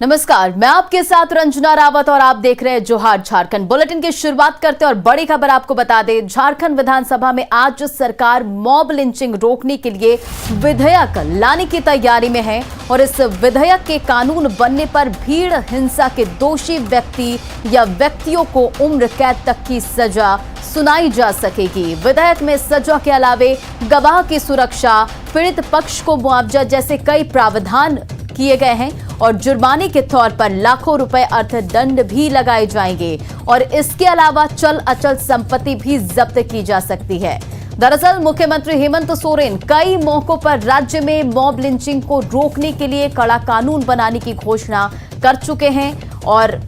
नमस्कार, मैं आपके साथ रंजना रावत और आप देख रहे हैं जोहार झारखंड। बुलेटिन की शुरुआत करते हैं और बड़ी खबर आपको बता दें। झारखंड विधानसभा में आज सरकार मॉब लिंचिंग रोकने के लिए विधेयक लाने की तैयारी में है और इस विधेयक के कानून बनने पर भीड़ हिंसा के दोषी व्यक्ति या व्यक्तियों को उम्र कैद तक की सजा सुनाई जा सकेगी। विधेयक में सजा के अलावे गवाह की सुरक्षा, पीड़ित पक्ष को मुआवजा जैसे कई प्रावधान किए गए हैं और जुर्माने के तौर पर लाखों रुपए अर्थदंड भी लगाए जाएंगे और इसके अलावा चल अचल संपत्ति भी जब्त की जा सकती है। दरअसल मुख्यमंत्री हेमंत सोरेन कई मौकों पर राज्य में मॉब लिंचिंग को रोकने के लिए कड़ा कानून बनाने की घोषणा कर चुके हैं और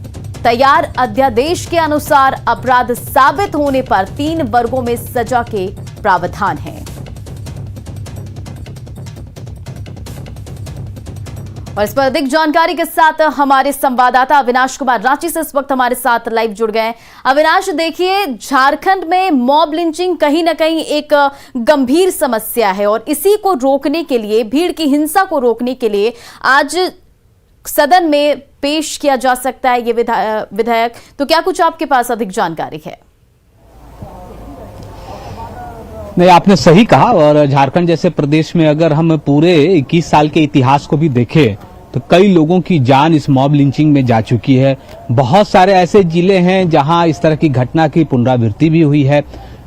तैयार अध्यादेश के अनुसार अपराध साबित होने पर 3 वर्गों में सजा के प्रावधान हैं। और इस पर अधिक जानकारी के साथ हमारे संवाददाता अविनाश कुमार रांची से इस वक्त हमारे साथ लाइव जुड़ गए हैं। अविनाश, देखिए, झारखंड में मॉब लिंचिंग कहीं ना कहीं एक गंभीर समस्या है और इसी को रोकने के लिए, भीड़ की हिंसा को रोकने के लिए आज सदन में पेश किया जा सकता है ये विधेयक। तो क्या कुछ आपके पास अधिक जानकारी है? नहीं, आपने सही कहा। और झारखंड जैसे प्रदेश में अगर हम पूरे 21 साल के इतिहास को भी देखें तो कई लोगों की जान इस मॉब लिंचिंग में जा चुकी है। बहुत सारे ऐसे जिले हैं जहां इस तरह की घटना की पुनरावृत्ति भी हुई है।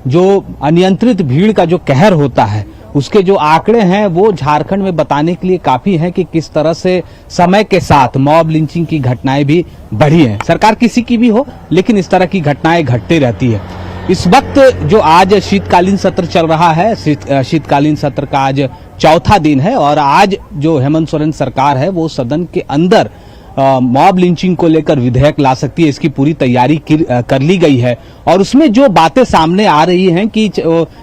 जो अनियंत्रित भीड़ का जो कहर होता है उसके जो आंकड़े हैं वो झारखंड में बताने के लिए काफी हैं कि किस तरह से समय के साथ मॉब लिंचिंग की घटनाएं भी बढ़ी हैं। सरकार किसी की भी हो, लेकिन इस तरह की घटनाएं घटती रहती है। इस वक्त जो आज शीतकालीन सत्र चल रहा है, शीतकालीन सत्र का आज चौथा दिन है और आज जो हेमंत सोरेन सरकार है वो सदन के अंदर मॉब लिंचिंग को लेकर विधेयक ला सकती है। इसकी पूरी तैयारी कर ली गई है और उसमें जो बातें सामने आ रही हैं कि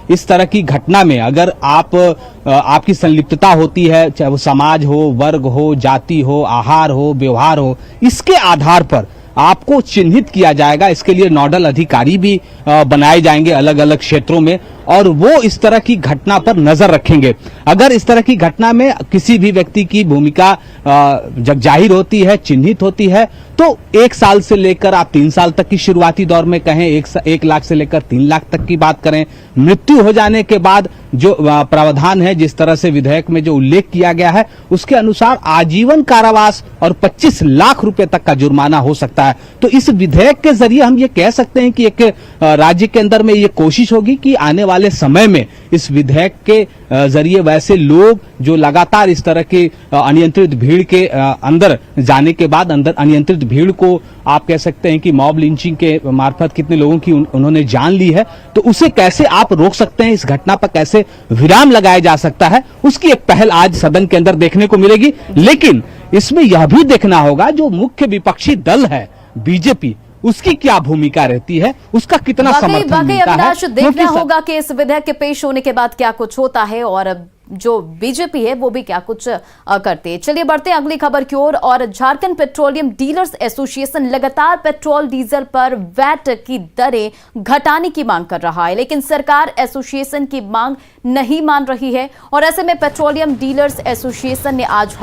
इस तरह की घटना में अगर आपकी संलिप्तता होती है, चाहे वो समाज हो, वर्ग हो, जाति हो, आहार हो, व्यवहार हो, इसके आधार पर आपको चिन्हित किया जाएगा। इसके लिए नोडल अधिकारी भी बनाए जाएंगे अलग अलग क्षेत्रों में और वो इस तरह की घटना पर नजर रखेंगे। अगर इस तरह की घटना में किसी भी व्यक्ति की भूमिका जग जाहिर होती है, चिन्हित होती है, तो 1 साल से लेकर आप 3 साल तक की शुरुआती दौर में कहें 1 लाख से लेकर 3 लाख तक की बात करें, मृत्यु हो जाने के बाद जो प्रावधान है, जिस तरह से विधेयक में जो उल्लेख किया गया है उसके अनुसार आजीवन कारावास और 25 लाख रुपए तक का जुर्माना हो सकता है। तो इस विधेयक के जरिए हम ये कह सकते हैं कि एक राज्य के अंदर में ये कोशिश होगी कि आने वाले समय में इस विधेयक के जरिए वैसे लोग जो लगातार इस तरह के अनियंत्रित भीड़ के अंदर जाने के बाद अनियंत्रित भीड़ को आप कह सकते हैं कि मॉब लिंचिंग के मार्फत कितने लोगों की उन्होंने जान ली है, तो उसे कैसे आप रोक सकते हैं, इस घटना पर कैसे विराम लगाया जा सकता है, उसकी एक पहल आज सदन के अंदर देखने को मिलेगी। लेकिन इसमें यह भी देखना होगा जो मुख्य विपक्षी दल है बीजेपी, उसकी क्या भूमिका रहती है, उसका कितना समर्थन मिलता है। देखना होगा कि इस विधेयक के पेश होने के बाद क्या कुछ होता है और जो बीजेपी है वो भी क्या कुछ करते हैं। चलिए बढ़ते हैं अगली खबर की ओर। और झारखंड पेट्रोलियम डीलर्स एसोसिएशन लगातार पेट्रोल डीजल पर वैट की दरें घटाने की मांग कर रहा है, लेकिन सरकार एसोसिएशन की मांग नहीं मान रही है और ऐसे में पेट्रोलियम डीलर्स एसोसिएशन ने आज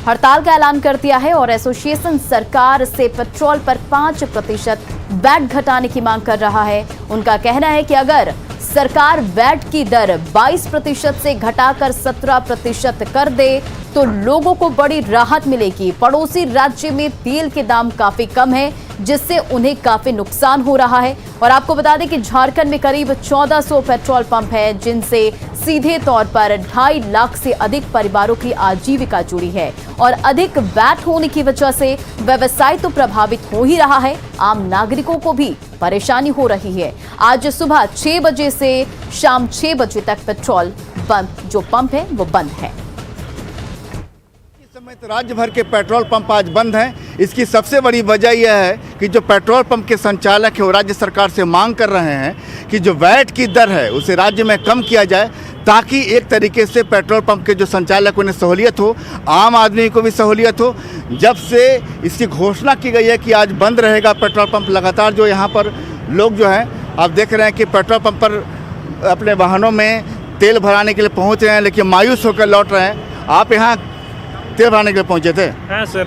हड़ताल का ऐलान कर दिया है और एसोसिएशन सरकार से पेट्रोल पर 5% वैट घटाने की मांग कर रहा है। उनका कहना है कि अगर सरकार वैट की दर 22% से घटाकर 17% कर दे तो लोगों को बड़ी राहत मिलेगी। पड़ोसी राज्य में तेल के दाम काफी कम है, जिससे उन्हें काफी नुकसान हो रहा है। और आपको बता दें कि झारखंड में करीब 1400 पेट्रोल पंप है, जिनसे सीधे तौर पर 2.5 लाख से अधिक परिवारों की आजीविका जुड़ी है और अधिक वैट होने की वजह से व्यवसाय तो प्रभावित हो ही रहा है, आम नागरिकों को भी परेशानी हो रही है। आज सुबह 6 बजे से शाम 6 बजे तक पेट्रोल पंप जो पंप है वो बंद है। तो राज्य भर के पेट्रोल पंप आज बंद हैं। इसकी सबसे बड़ी वजह यह है कि जो पेट्रोल पंप के संचालक है वो राज्य सरकार से मांग कर रहे हैं कि जो वैट की दर है उसे राज्य में कम किया जाए, ताकि एक तरीके से पेट्रोल पंप के जो संचालक उन्हें सहूलियत हो, आम आदमी को भी सहूलियत हो। जब से इसकी घोषणा की गई है कि आज बंद रहेगा पेट्रोल पंप, लगातार जो यहाँ पर लोग जो हैं आप देख रहे हैं कि पेट्रोल पंप पर अपने वाहनों में तेल भराने के लिए पहुँच रहे हैं, लेकिन मायूस होकर लौट रहे हैं। आप यहाँ तेल भराने के लिए पहुंचे थे? हाँ सर,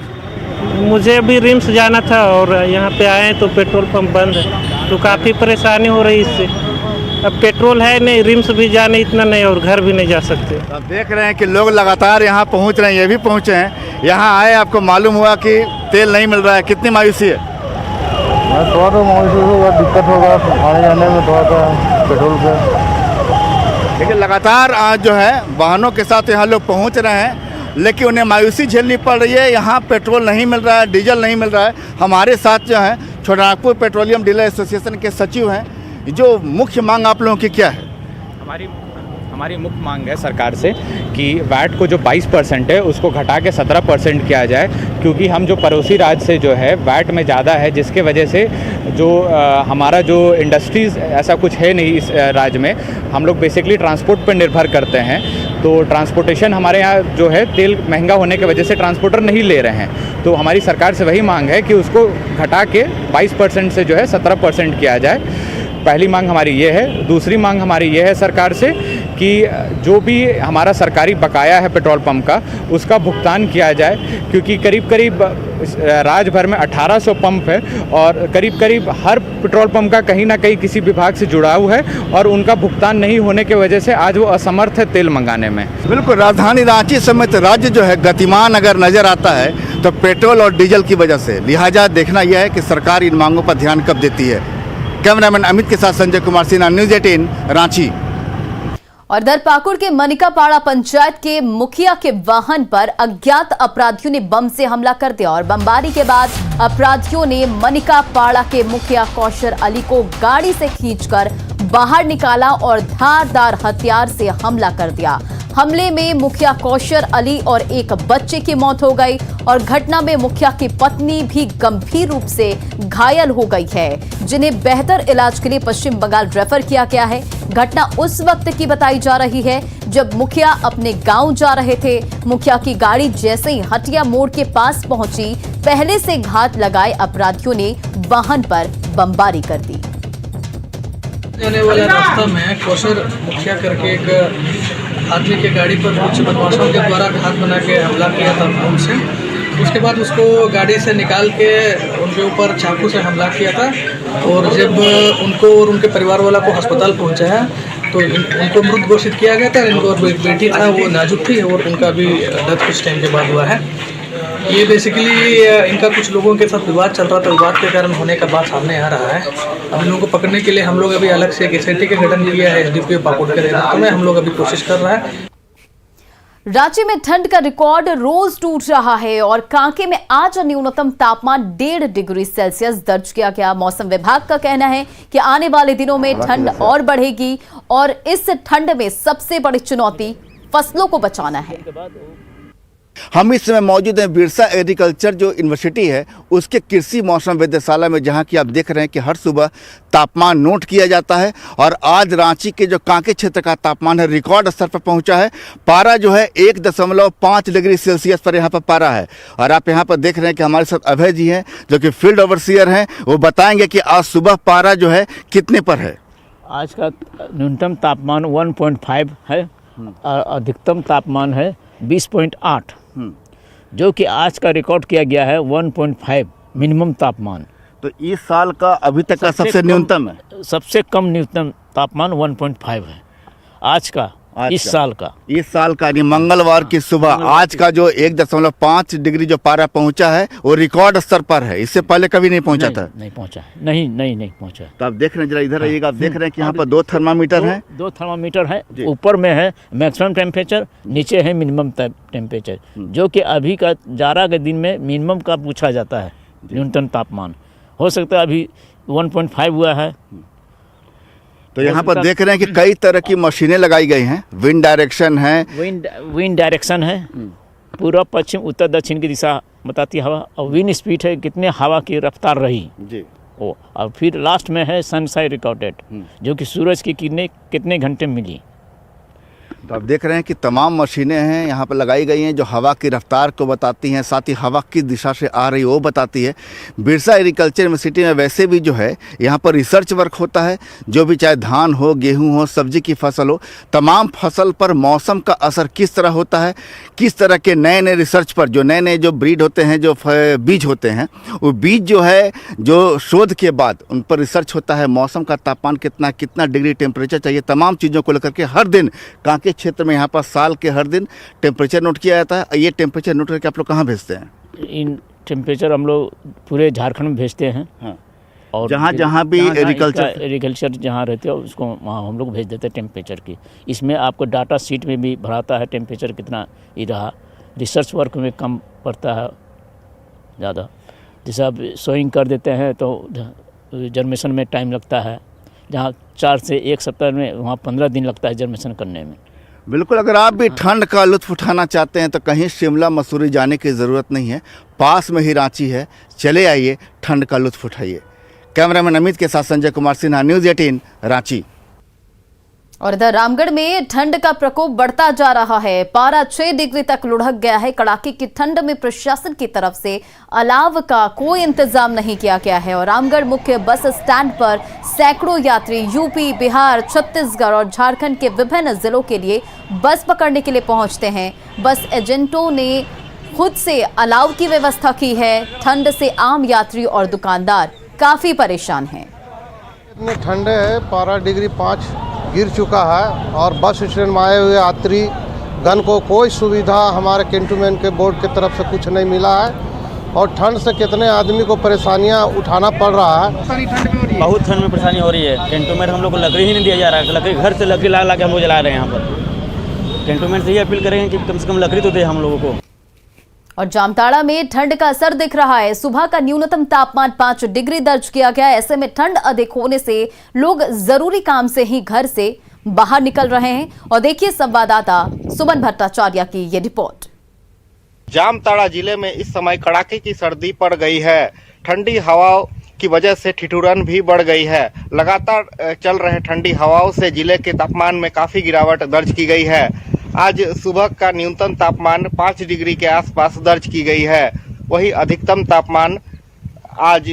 मुझे अभी रिम्स जाना था और यहाँ पे आए तो पेट्रोल पंप बंद है, तो काफ़ी परेशानी हो रही इससे। अब पेट्रोल है नहीं, रिम्स भी जाने इतना नहीं और घर भी नहीं जा सकते। आप देख रहे हैं कि लोग लगातार यहाँ पहुँच रहे हैं, ये भी पहुँचे हैं। यहाँ आए आपको मालूम हुआ कि तेल नहीं मिल रहा है, कितनी मायूसी है? थोड़ा तो मायूसी होगा, दिक्कत होगा आने जाने में, थोड़ा सा पेट्रोल का। लेकिन लगातार आज जो है वाहनों के साथ यहाँ लोग पहुँच रहे हैं, लेकिन उन्हें मायूसी झेलनी पड़ रही है। यहाँ पेट्रोल नहीं मिल रहा है, डीजल नहीं मिल रहा है। हमारे साथ जो है छोटानागपुर पेट्रोलियम डीलर एसोसिएशन के सचिव हैं। जो मुख्य मांग आप लोगों की क्या है? हमारी मुख्य मांग है सरकार से कि वैट को जो 22% है उसको घटा के 17% किया जाए, क्योंकि हम जो पड़ोसी राज्य से जो है वैट में ज़्यादा है, जिसके वजह से जो हमारा जो इंडस्ट्रीज़ ऐसा कुछ है नहीं इस राज्य में। हम लोग बेसिकली ट्रांसपोर्ट पर निर्भर करते हैं, तो ट्रांसपोर्टेशन हमारे यहाँ जो है तेल महंगा होने की वजह से ट्रांसपोर्टर नहीं ले रहे हैं। तो हमारी सरकार से वही मांग है कि उसको घटा के 22% से जो है 17% किया जाए। पहली मांग हमारी ये है। दूसरी मांग हमारी ये है सरकार से कि जो भी हमारा सरकारी बकाया है पेट्रोल पंप का, उसका भुगतान किया जाए, क्योंकि करीब करीब राज्य भर में 1800 पंप है और करीब करीब हर पेट्रोल पंप का कहीं ना कहीं किसी विभाग से जुड़ाव है और उनका भुगतान नहीं होने की वजह से आज वो असमर्थ है तेल मंगाने में। बिल्कुल, राजधानी रांची समेत राज्य जो है गतिमान अगर नज़र आता है तो पेट्रोल और डीजल की वजह से। लिहाजा देखना यह है कि सरकार इन मांगों पर ध्यान कब देती है। कैमरामैन अमित के साथ संजय कुमार सिन्हा, न्यूज़ 18 रांची। और इधर पाकुड़ के मनिकापाड़ा पंचायत के मुखिया के वाहन पर अज्ञात अपराधियों ने बम से हमला कर दिया और बमबारी के बाद अपराधियों ने मनिकापाड़ा के मुखिया कौशर अली को गाड़ी से खींचकर बाहर निकाला और धारदार हथियार से हमला कर दिया। हमले में मुखिया कौशर अली और एक बच्चे की मौत हो गई और घटना में मुखिया की पत्नी भी गंभीर रूप से घायल हो गई है, जिन्हें बेहतर इलाज के लिए पश्चिम बंगाल रेफर किया गया है। घटना उस वक्त की बताई जा रही है जब मुखिया अपने गांव जा रहे थे। मुखिया की गाड़ी जैसे ही हटिया मोड़ के पास पहुंची, पहले से घात लगाए अपराधियों ने वाहन पर बमबारी कर दी। जाने वाले रास्ता में कौशर मुखिया करके एक आदमी की गाड़ी पर कुछ बदमाशों के द्वारा घात बना के हमला किया था उनसे। उसके बाद उसको गाड़ी से निकाल के उनके ऊपर चाकू से हमला किया था और जब उनको और उनके परिवार वाला को अस्पताल पहुंचाया तो उनको मृत घोषित किया गया था। इनको और बेटी था, वो नाजुक थी और उनका भी डेथ कुछ टाइम के बाद हुआ है। ये बेसिकली इनका कुछ लोगों के साथ विवाद चल रहा था, विवाद के कारण होने का बात सामने आ रहा है। हम लोगों को पकड़ने के लिए हम लोग अभी अलग से एक एसआईटी का गठन किया है एसडीपीओ पाकुड़ के नेतृत्व में। हम लोग अभी कोशिश कर रहे हैं। रांची में ठंड का रिकॉर्ड रोज टूट रहा है और कांके में आज न्यूनतम तापमान 1.5 डिग्री सेल्सियस दर्ज किया गया। मौसम विभाग का कहना है कि आने वाले दिनों में ठंड और बढ़ेगी और इस ठंड में सबसे बड़ी चुनौती फसलों को बचाना है। हम इस समय मौजूद हैं बिरसा एग्रीकल्चर जो यूनिवर्सिटी है उसके कृषि मौसम वेधशाला में, जहां की आप देख रहे हैं कि हर सुबह तापमान नोट किया जाता है। और आज रांची के जो कांके क्षेत्र का तापमान है रिकॉर्ड स्तर पर पहुंचा है। पारा जो है 1.5 डिग्री सेल्सियस पर यहाँ पर पारा है। और आप यहाँ पर देख रहे हैं कि हमारे साथ अभय जी हैं जो कि फील्ड ओवरसीयर हैं। वो बताएंगे कि आज सुबह पारा जो है कितने पर है। आज का न्यूनतम तापमान 1.5 है और अधिकतम तापमान है 20.8, जो कि आज का रिकॉर्ड किया गया है 1.5 मिनिमम तापमान। तो इस साल का अभी तक का सबसे न्यूनतम है। सबसे कम न्यूनतम तापमान 1.5 है आज का, इस साल का यानी मंगलवार की सुबह आज का जो 1.5 डिग्री जो पारा पहुंचा है वो रिकॉर्ड स्तर पर है। इससे पहले कभी नहीं पहुंचा था। नहीं पहुंचा, नहीं पहुंचा। तो आप देख रहे हैं, जरा इधर आइएगा, आप देख रहे हैं कि यहाँ पर 2 थर्मामीटर हैं। 2 थर्मामीटर है। ऊपर में है मैक्सिमम टेम्परेचर, नीचे है मिनिमम टेम्परेचर, जो कि अभी का जाड़ा के दिन में मिनिमम का पूछा जाता है न्यूनतम तापमान। हो सकता है अभी 1.5 हुआ है। तो यहाँ पर देख रहे हैं कि कई तरह की मशीनें लगाई गई हैं। विंड डायरेक्शन है, विंड डायरेक्शन है, पूर्व पश्चिम उत्तर दक्षिण की दिशा बताती है हवा, और विंड स्पीड है कितने हवा की रफ्तार रही जी। और फिर लास्ट में है सनसाइड रिकॉर्डेड, जो कि सूरज की किरणें कितने घंटे मिली। तो आप देख रहे हैं कि तमाम मशीनें हैं यहाँ पर लगाई गई हैं जो हवा की रफ्तार को बताती हैं, साथ ही हवा किस दिशा से आ रही है वो बताती है। बिरसा एग्रीकल्चर यूनिवर्सिटी में वैसे भी जो है यहाँ पर रिसर्च वर्क होता है, जो भी चाहे धान हो, गेहूं हो, सब्जी की फसल हो, तमाम फसल पर मौसम का असर किस तरह होता है, किस तरह के नए नए रिसर्च पर जो नए नए जो ब्रीड होते हैं, जो बीज होते हैं, वो बीज जो है जो शोध के बाद उन पर रिसर्च होता है। मौसम का तापमान कितना डिग्री टेम्परेचर चाहिए, तमाम चीज़ों को लेकर के हर दिन कांके क्षेत्र में यहाँ पर साल के हर दिन टेम्परेचर नोट किया जाता है। ये टेम्परेचर नोट करके आप लोग कहाँ भेजते हैं? इन टेम्परेचर हम लोग पूरे झारखंड में भेजते हैं। हाँ। और जहाँ भी एग्रीकल्चर जहाँ रहते हैं उसको वहाँ हम लोग भेज देते हैं टेम्परेचर की। इसमें आपको डाटा शीट में भी भराता है टेम्परेचर कितना ही रहा। रिसर्च वर्क में कम पड़ता है ज़्यादा। जैसे आप सोइंग कर देते हैं तो जर्मेशन में टाइम लगता है, जहाँ 4 से 1 सप्ताह में वहाँ 15 दिन लगता है जर्मेशन करने में। बिल्कुल, अगर आप भी ठंड का लुत्फ उठाना चाहते हैं तो कहीं शिमला मसूरी जाने की ज़रूरत नहीं है, पास में ही रांची है। चले आइए, ठंड का लुत्फ उठाइए। कैमरामैन अमित के साथ संजय कुमार सिन्हा, न्यूज़ 18 रांची। और इधर रामगढ़ में ठंड का प्रकोप बढ़ता जा रहा है। पारा 6 डिग्री तक लुढ़क गया है। कड़ाके की ठंड में प्रशासन की तरफ से अलाव का कोई इंतजाम नहीं किया गया है और रामगढ़ मुख्य बस स्टैंड पर सैकड़ों यात्री यूपी, बिहार, छत्तीसगढ़ और झारखंड के विभिन्न जिलों के लिए बस पकड़ने के लिए पहुंचते हैं। बस एजेंटों ने खुद से अलाव की व्यवस्था की है। ठंड से आम यात्री और दुकानदार काफी परेशान हैं। इतनी ठंड है, पारा डिग्री 5 गिर चुका है और बस स्टैंड में आए हुए यात्री गण को कोई सुविधा हमारे कैंटोनमेंट के बोर्ड की तरफ से कुछ नहीं मिला है और ठंड से कितने आदमी को परेशानियां उठाना पड़ रहा है। बहुत ठंड में परेशानी हो रही है। कैंटोनमेंट हम लोग को लकड़ी ही नहीं दिया जा रहा है। लकड़ी घर से लकड़ी ला के हम लोग जला रहे हैं। यहाँ पर कैंटोनमेंट से ये अपील करेंगे कि कम से कम लकड़ी तो दे हम लोगों को। और जामताड़ा में ठंड का असर दिख रहा है। सुबह का न्यूनतम तापमान 5 डिग्री दर्ज किया गया। ऐसे में ठंड अधिक होने से लोग जरूरी काम से ही घर से बाहर निकल रहे हैं। और देखिए संवाददाता सुमन भट्टाचार्य की ये रिपोर्ट। जामताड़ा जिले में इस समय कड़ाके की सर्दी पड़ गई है। ठंडी हवाओं की वजह से ठिठुरन भी बढ़ गई है। लगातार चल रहे ठंडी हवाओं से जिले के तापमान में काफी गिरावट दर्ज की गई है। आज सुबह का न्यूनतम तापमान 5 डिग्री के आसपास दर्ज की गई है। वहीं अधिकतम तापमान आज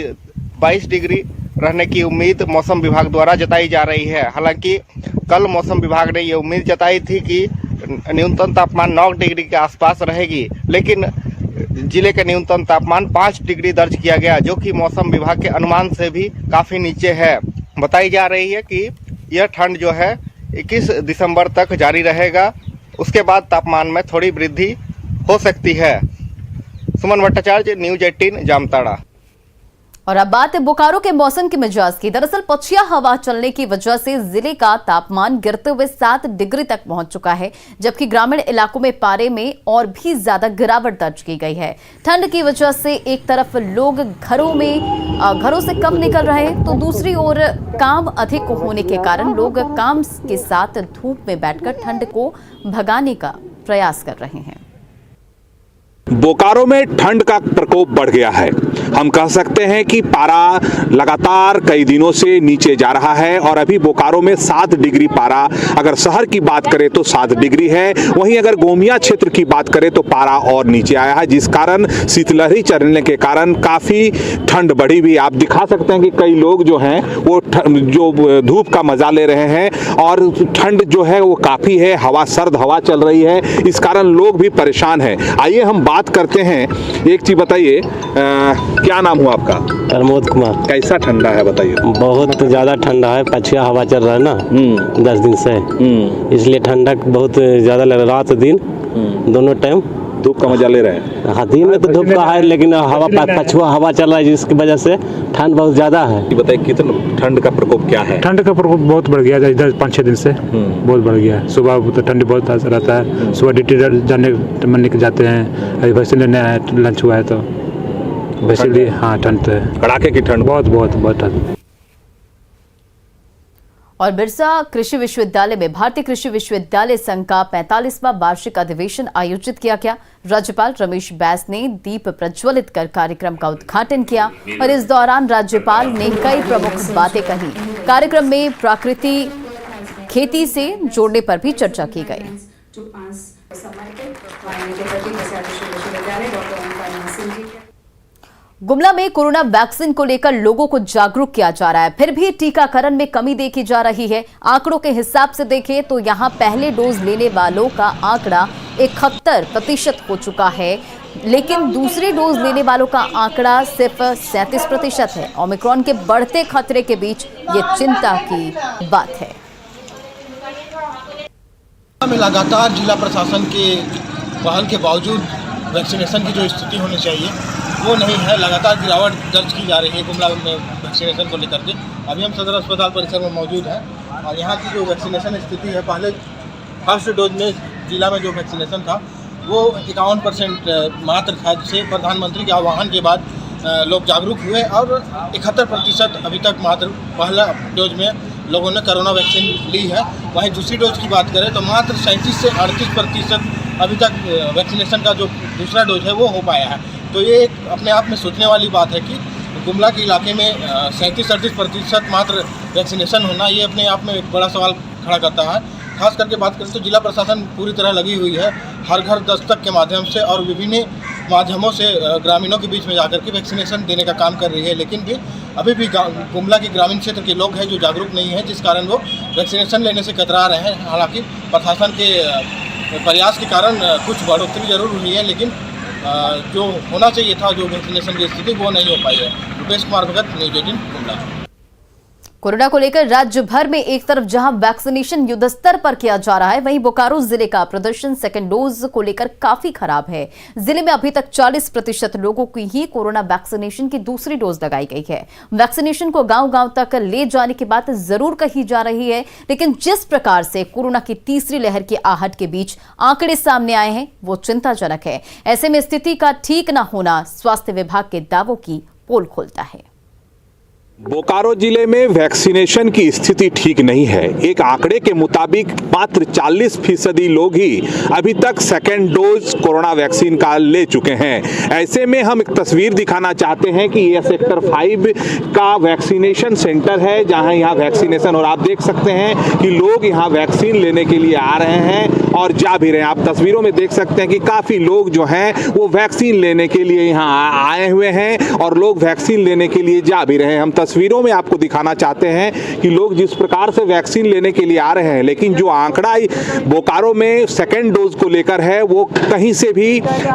22 डिग्री रहने की उम्मीद मौसम विभाग द्वारा जताई जा रही है। हालांकि कल मौसम विभाग ने ये उम्मीद जताई थी कि न्यूनतम तापमान 9 डिग्री के आसपास रहेगी, लेकिन जिले के न्यूनतम तापमान 5 डिग्री दर्ज किया गया, जो कि मौसम विभाग के अनुमान से भी काफी नीचे है। बताई जा रही है कि यह ठंड जो है 21 दिसंबर तक जारी रहेगा। उसके बाद तापमान में थोड़ी वृद्धि हो सकती है। सुमन भट्टाचार्य, न्यूज़ 18 जामताड़ा। और अब बात है बोकारो के मौसम के मिजाज की। दरअसल पछिया हवा चलने की वजह से जिले का तापमान गिरते हुए 7 डिग्री तक पहुंच चुका है, जबकि ग्रामीण इलाकों में पारे में और भी ज्यादा गिरावट दर्ज की गई है। ठंड की वजह से एक तरफ लोग घरों से कम निकल रहे हैं, तो दूसरी ओर काम अधिक होने के कारण लोग काम के साथ धूप में बैठकर ठंड को भगाने का प्रयास कर रहे हैं। बोकारो में ठंड का प्रकोप बढ़ गया है। हम कह सकते हैं कि पारा लगातार कई दिनों से नीचे जा रहा है और अभी बोकारो में 7 डिग्री पारा, अगर शहर की बात करें तो 7 डिग्री है। वहीं अगर गोमिया क्षेत्र की बात करें तो पारा और नीचे आया है, जिस कारण शीतलहरी चलने के कारण काफ़ी ठंड बढ़ी हुई। आप दिखा सकते हैं कि कई लोग जो हैं वो जो धूप का मजा ले रहे हैं और ठंड जो है वो काफ़ी है। हवा, सर्द हवा चल रही है, इस कारण लोग भी परेशान हैं। आइए हम बात करते हैं। एक चीज बताइए, क्या नाम हुआ आपका? प्रमोद कुमार। कैसा ठंडा है बताइए? बहुत ज़्यादा ठंडा है, पछिया हवा चल रहा है ना 10 दिन से, इसलिए ठंडक बहुत ज़्यादा लग रहा है। रात दिन दोनों टाइम धूप का मजा ले रहे हैं। हाँ, दिन में तो धूप का है, लेकिन हवा पछुआ हवा चल रहा है, जिसकी वजह से ठंड बहुत ज़्यादा है। बताइए कितना ठंड का प्रकोप क्या है? ठंड का प्रकोप बहुत बढ़ गया है इधर 5-6 दिन से, बहुत बढ़ गया है। सुबह तो ठंडी बहुत रहता है, सुबह ड्यूटी जाने मन जाते हैं। अभी वैसे लेने आए, लंच हुआ है तो वैसे भी हाँ ठंड तो है, कड़ाके की ठंड, बहुत ठंड। और बिरसा कृषि विश्वविद्यालय में भारतीय कृषि विश्वविद्यालय संघ का 45वां वार्षिक अधिवेशन आयोजित किया गया। राज्यपाल रमेश बैस ने दीप प्रज्वलित कर कार्यक्रम का उद्घाटन किया और इस दौरान राज्यपाल ने कई प्रमुख बातें कही। कार्यक्रम में प्रकृति, खेती से जोड़ने पर भी चर्चा की गई। गुमला में कोरोना वैक्सीन को लेकर लोगों को जागरूक किया जा रहा है, फिर भी टीकाकरण में कमी देखी जा रही है। आंकड़ों के हिसाब से देखें तो यहां पहले डोज लेने वालों का आंकड़ा 71% हो चुका है, लेकिन दूसरी डोज लेने वालों का आंकड़ा सिर्फ 37% है। ओमिक्रॉन के बढ़ते खतरे के बीच ये चिंता की बात है। लगातार जिला प्रशासन के पहल के बावजूद वैक्सीनेशन की जो स्थिति होनी चाहिए वो नहीं है। लगातार गिरावट दर्ज की जा रही है गुमला में वैक्सीनेशन को लेकर के। अभी हम सदर अस्पताल परिसर में मौजूद हैं और यहाँ की जो वैक्सीनेशन स्थिति है, पहले फर्स्ट डोज में जिला में जो वैक्सीनेशन था वो 51% मात्र था, जिसे प्रधानमंत्री के आह्वान के बाद लोग जागरूक हुए और 71% अभी तक मात्र पहला डोज में लोगों ने कोरोना वैक्सीन ली है। वहीं दूसरी डोज की बात करें तो मात्र 37 से 38% अभी तक वैक्सीनेशन का जो दूसरा डोज है वो हो पाया है। तो ये एक अपने आप में सोचने वाली बात है कि गुमला के इलाके में 37-38% मात्र वैक्सीनेशन होना, ये अपने आप में एक बड़ा सवाल खड़ा करता है। खास करके बात करें तो जिला प्रशासन पूरी तरह लगी हुई है हर घर दस्तक के माध्यम से और विभिन्न माध्यमों से ग्रामीणों के बीच में जाकर के वैक्सीनेशन देने का काम कर रही है, लेकिन भी अभी भी गुमला के ग्रामीण क्षेत्र के लोग हैं जो जागरूक नहीं हैं, जिस कारण वो वैक्सीनेशन लेने से कतरा रहे हैं। हालांकि प्रशासन के प्रयास के कारण कुछ बढ़ोतरी जरूर हुई है, लेकिन जो होना चाहिए था जो वैक्सीनेशन की स्थिति वो नहीं हो पाई है। रुपेश कुमार भगत, न्यूज़ 18 गुमला। कोरोना को लेकर राज्य भर में एक तरफ जहां वैक्सीनेशन युद्ध स्तर पर किया जा रहा है, वहीं बोकारो जिले का प्रदर्शन सेकेंड डोज को लेकर काफी खराब है। जिले में अभी तक 40% लोगों की ही कोरोना वैक्सीनेशन की दूसरी डोज लगाई गई है। वैक्सीनेशन को गांव-गांव तक ले जाने की बात जरूर कही जा रही है, लेकिन जिस प्रकार से कोरोना की तीसरी लहर की आहट के बीच आंकड़े सामने आए हैं वो चिंताजनक है। ऐसे में स्थिति का ठीक न होना स्वास्थ्य विभाग के दावों की पोल खोलता है। बोकारो जिले में वैक्सीनेशन की स्थिति ठीक नहीं है। एक आंकड़े के मुताबिक मात्र 40% लोग ही अभी तक सेकेंड डोज कोरोना वैक्सीन का ले चुके हैं। ऐसे में हम एक तस्वीर दिखाना चाहते हैं कि यह सेक्टर 5 का वैक्सीनेशन सेंटर है, जहां यहाँ वैक्सीनेशन, और आप देख सकते हैं कि लोग यहाँ वैक्सीन लेने के लिए आ रहे हैं और जा भी रहे हैं। आप तस्वीरों में देख सकते हैं कि काफ़ी लोग जो हैं वो वैक्सीन लेने के लिए यहाँ आए हुए हैं और लोग वैक्सीन लेने के लिए जा भी रहे हैं। हम तस्वीरों में आपको दिखाना चाहते हैं कि लोग जिस प्रकार से वैक्सीन लेने के लिए आ रहे हैं, लेकिन जो आंकड़ा बोकारो में सेकेंड डोज को लेकर है वो कहीं से भी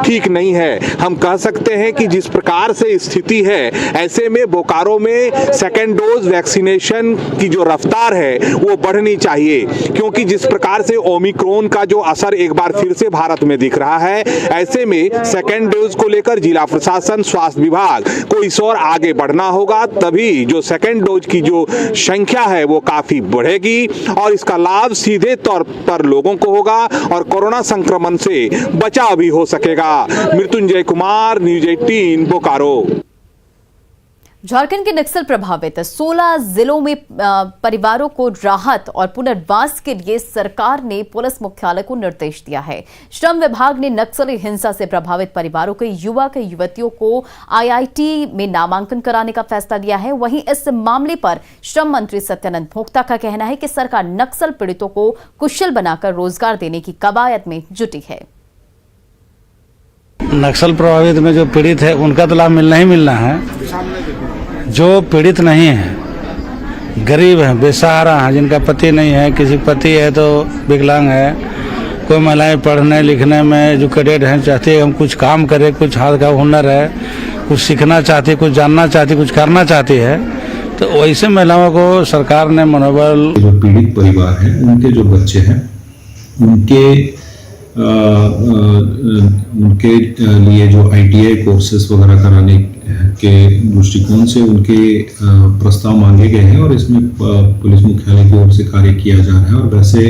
ठीक नहीं है। हम कह सकते हैं कि जिस प्रकार से स्थिति है, ऐसे में बोकारो में सेकेंड डोज वैक्सीनेशन की जो रफ्तार है वो बढ़नी चाहिए, क्योंकि जिस प्रकार से ओमिक्रॉन का जो असर एक बार फिर से भारत में दिख रहा है, ऐसे में सेकेंड डोज को लेकर जिला प्रशासन, स्वास्थ्य विभाग को इस ओर आगे बढ़ना होगा, तभी जो सेकेंड डोज की जो संख्या है वो काफी बढ़ेगी और इसका लाभ सीधे तौर पर लोगों को होगा और कोरोना संक्रमण से बचाव भी हो सकेगा। मृत्युंजय कुमार, न्यूज़ 18 बोकारो। झारखंड के नक्सल प्रभावित 16 जिलों में परिवारों को राहत और पुनर्वास के लिए सरकार ने पुलिस मुख्यालय को निर्देश दिया है। श्रम विभाग ने नक्सली हिंसा से प्रभावित परिवारों के युवतियों को आईआईटी में नामांकन कराने का फैसला लिया है। वहीं इस मामले पर श्रम मंत्री सत्यानंद भोक्ता का कहना है कि सरकार नक्सल पीड़ितों को कुशल बनाकर रोजगार देने की कवायद में जुटी है। नक्सल प्रभावित में जो पीड़ित है उनका तो लाभ मिलना ही मिलना है। जो पीड़ित नहीं है, गरीब हैं, बेसहारा हैं, जिनका पति नहीं है, किसी पति है तो विकलांग है, कोई महिलाएं पढ़ने लिखने में एजुकेटेड हैं, चाहती है हम कुछ काम करें, कुछ हाथ का हुनर है, कुछ सीखना चाहती, कुछ जानना चाहती, कुछ करना चाहती है, तो वैसे महिलाओं को सरकार ने मनोबल। जो पीड़ित परिवार हैं उनके जो बच्चे हैं उनके लिए जो आईटीआई कोर्सेज वगैरह कराने के दृष्टिकोण से उनके प्रस्ताव मांगे गए हैं और इसमें पुलिस मुख्यालय की ओर से कार्य किया जा रहा है और वैसे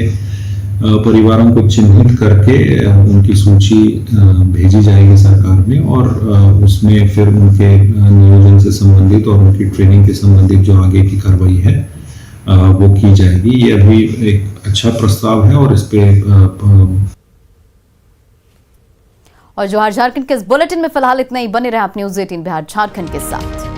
परिवारों को चिन्हित करके उनकी सूची भेजी जाएगी सरकार में और उसमें फिर उनके नियोजन से संबंधित और उनकी ट्रेनिंग के संबंधित जो आगे की कार्रवाई है वो की जाएगी। ये अभी एक अच्छा प्रस्ताव है और इस पे और जोहार झारखंड के इस बुलेटिन में फिलहाल इतना ही। बने रहे आप न्यूज़ 18 बिहार झारखंड के साथ।